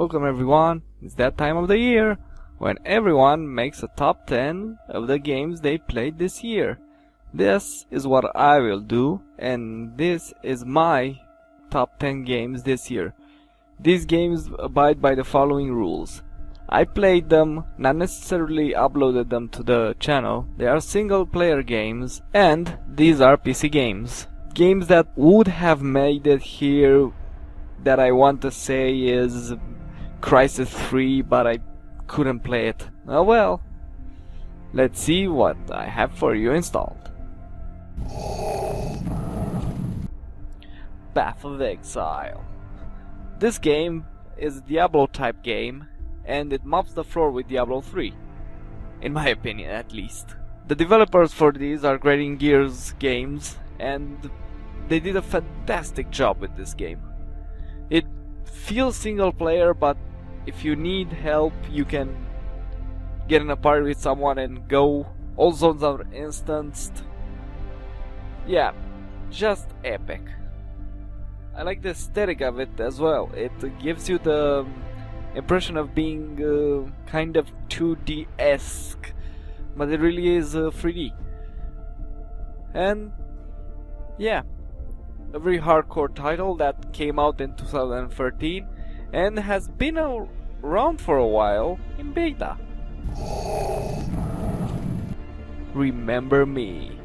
Welcome everyone, it's that time of the year when everyone makes a top 10 of the games they played this year. This is what I will do, and this is my top 10 games this year. These games abide by the following rules. I played them, not necessarily uploaded them to the channel. They are single player games, and these are PC games. Games that would have made it here, that I want to say is Crisis 3, but I couldn't play it. Oh well. Let's see what I have for you installed. Path of Exile. This game is a Diablo type game, and it mops the floor with Diablo 3. In my opinion, at least. The developers for these are Grading Gears Games, and they did a fantastic job with this game. It feels single player, but if you need help, you can get in a party with someone and go. All zones are instanced. Yeah, just epic. I like the aesthetic of it as well. It gives you the impression of being kind of 2D-esque, but it really is 3D. And yeah, a very hardcore title that came out in 2013 and has been around for a while in beta. Remember Me.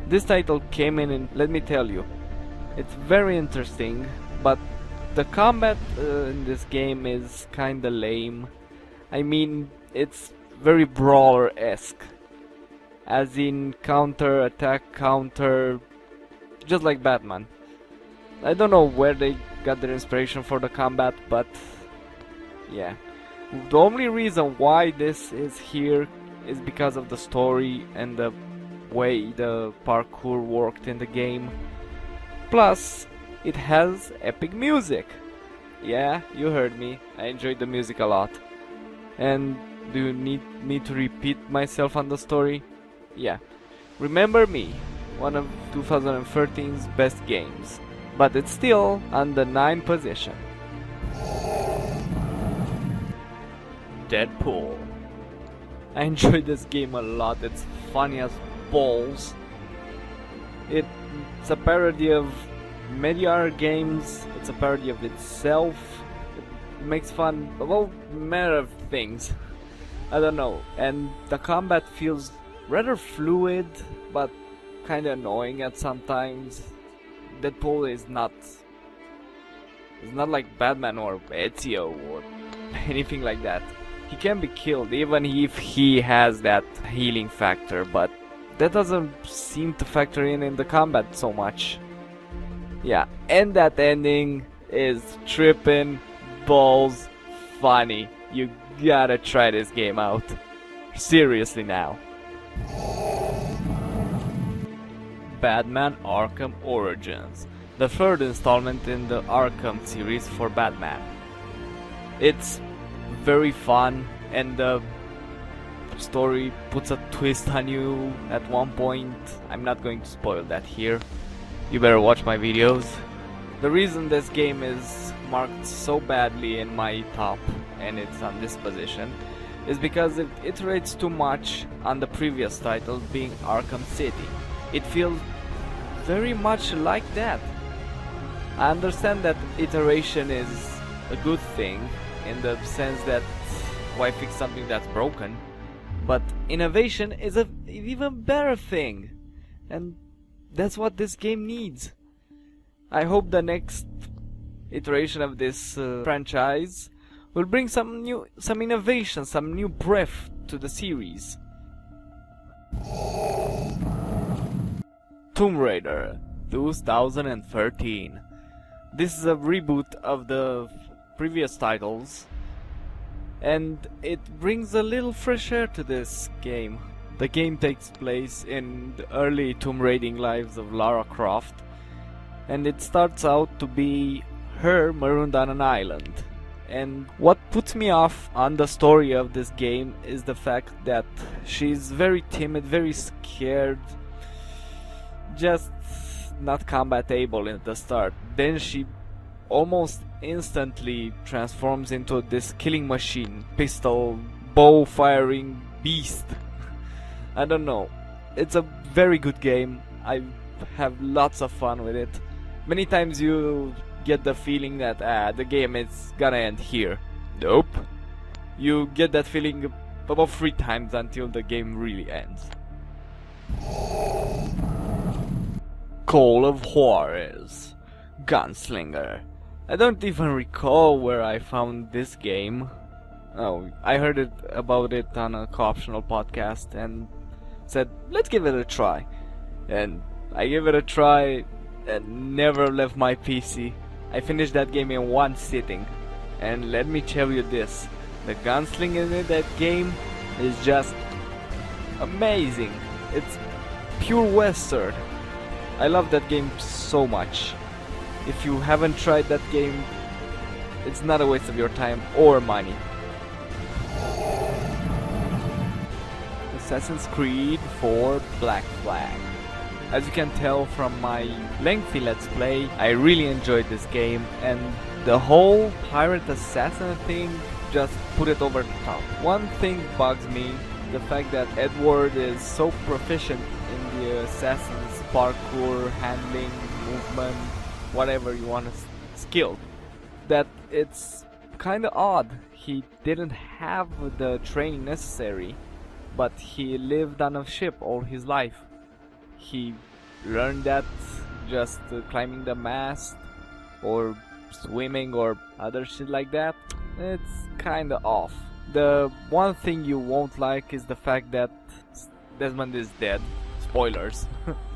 This title came in and let me tell you, it's very interesting, but the combat in this game is kinda lame. I mean, it's very brawler-esque, as in counter, attack, counter, just like Batman. I don't know where they got their inspiration for the combat, but yeah. The only reason why this is here is because of the story and the way the parkour worked in the game. Plus, it has epic music. Yeah, you heard me. I enjoyed the music a lot. And do you need me to repeat myself on the story? Yeah. Remember Me, one of 2013's best games. But it's still on the 9th position. Deadpool. I enjoyed this game a lot. It's funny as balls. It's a parody of many other games. It's a parody of itself. It makes fun of all manner of things. I don't know. And the combat feels rather fluid, but kinda annoying at sometimes. Deadpool is not like Batman or Ezio or anything like that. He can be killed even if he has that healing factor, but that doesn't seem to factor in the combat so much. Yeah, and that ending is trippin' balls funny. You gotta try this game out. Seriously now. Batman Arkham Origins, the third installment in the Arkham series for Batman. It's very fun, and the story puts a twist on you at one point. I'm not going to spoil that here. You better watch my videos. The reason this game is marked so badly in my top, and it's on this position, is because it iterates too much on the previous title being Arkham City. It feels very much like that. I understand that iteration is a good thing in the sense that why fix something that's broken, but innovation is an even better thing, and that's what this game needs. I hope the next iteration of this franchise will bring some innovation, some new breath to the series. Tomb Raider 2013. This is a reboot of the previous titles, and it brings a little fresh air to this game. The game takes place in the early tomb raiding lives of Lara Croft, and it starts out to be her marooned on an island. And what puts me off on the story of this game is the fact that she's very timid, very scared, just not combat able at the start. Then she almost instantly transforms into this killing machine, pistol, bow firing beast. I don't know. It's a very good game. I have lots of fun with it. Many times you get the feeling that the game is gonna end here. Nope. You get that feeling about 3 times until the game really ends. Call of Juarez, Gunslinger. I don't even recall where I found this game. Oh, I heard about it on a co-optional podcast and said, let's give it a try. And I gave it a try and never left my PC. I finished that game in one sitting. And let me tell you this, the gunslinging in that game is just amazing. It's pure western. I love that game so much. If you haven't tried that game, it's not a waste of your time or money. Assassin's Creed 4 Black Flag. As you can tell from my lengthy let's play, I really enjoyed this game, and the whole pirate assassin thing just put it over the top. One thing bugs me, the fact that Edward is so proficient in the assassin's parkour, handling, movement, whatever you want to skill, that it's kinda odd. He didn't have the training necessary, but he lived on a ship all his life. He learned that just climbing the mast or swimming or other shit like that. It's kinda off. The one thing you won't like is the fact that Desmond is dead. Spoilers.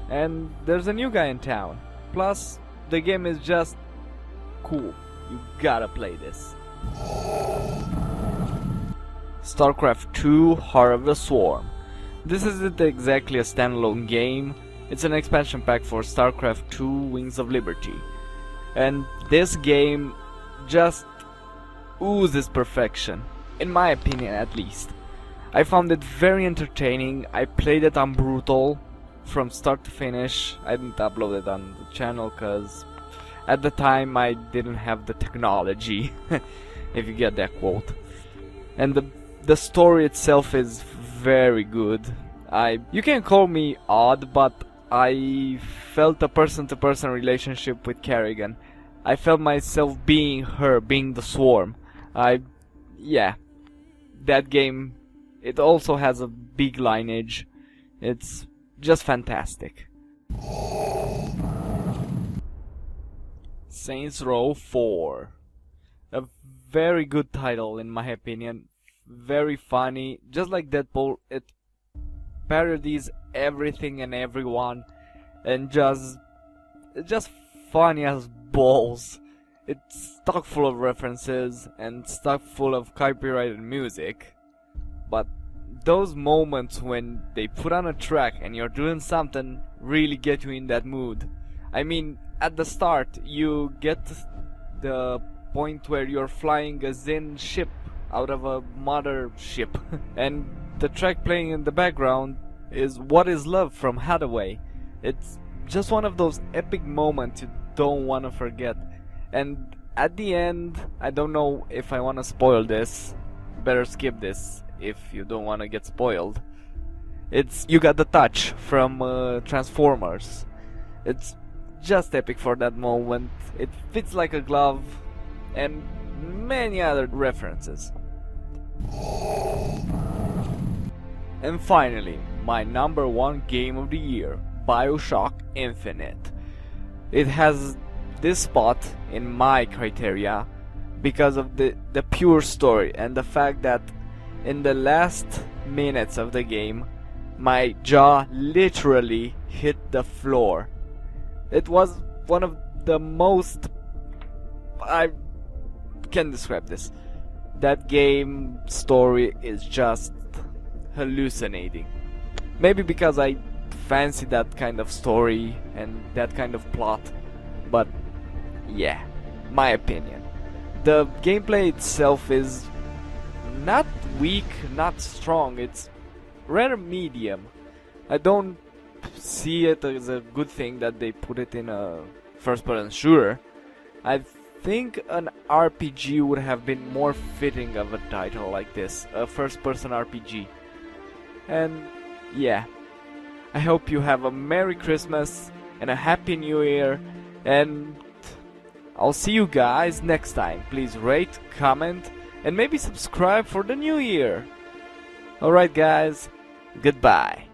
And there's a new guy in town. Plus, the game is just cool. You gotta play this. StarCraft 2 Heart of the Swarm. This isn't exactly a standalone game. It's an expansion pack for StarCraft 2 Wings of Liberty. And this game just oozes perfection, in my opinion at least. I found it very entertaining. I played it on brutal from start to finish. I didn't upload it on the channel because at the time I didn't have the technology, if you get that quote. And the story itself is very good. You can call me odd, but I felt a person-to-person relationship with Kerrigan. I felt myself being her, being the Swarm. Yeah, that game, it also has a big lineage. It's just fantastic. Saints Row 4. A very good title in my opinion. Very funny. Just like Deadpool, it parodies everything and everyone. And it's just funny as balls. It's stuck full of references and stuck full of copyrighted music. But those moments when they put on a track and you're doing something really get you in that mood. I mean, at the start you get the point where you're flying a Zen ship out of a mother ship and the track playing in the background is What Is Love from Hathaway. It's just one of those epic moments you don't want to forget. And at the end, I don't know if I want to spoil this. Better skip this if you don't want to get spoiled. It's You Got the Touch from Transformers. It's just epic for that moment. It fits like a glove, and many other references. And finally, my number 1 game of the year, BioShock Infinite. It has this spot in my criteria because of the pure story and the fact that in the last minutes of the game my jaw literally hit the floor. It was one of the most... I can't describe this. That game story is just hallucinating. Maybe because I fancy that kind of story and that kind of plot, but yeah, my opinion. The gameplay itself is not weak, not strong, it's rather medium. I don't see it as a good thing that they put it in a first-person shooter. I think an RPG would have been more fitting of a title like this, a first-person RPG. And yeah, I hope you have a Merry Christmas and a Happy New Year, and I'll see you guys next time. Please rate, comment, and maybe subscribe for the new year. Alright guys, goodbye.